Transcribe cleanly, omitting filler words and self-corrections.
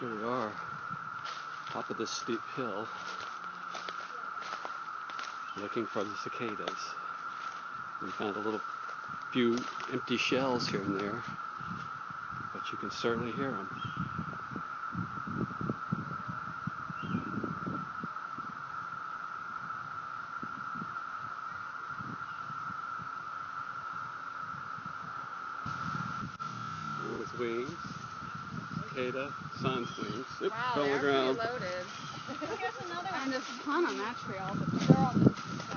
Here we are, top of this steep hill, looking for the cicadas. We found a little few empty shells here and there, but you can certainly hear them. With wings, cicada, sun's wings. Oops, wow, fell on the they're ground. pretty loaded. Here's another one. And there's a ton on that trail, but they're on the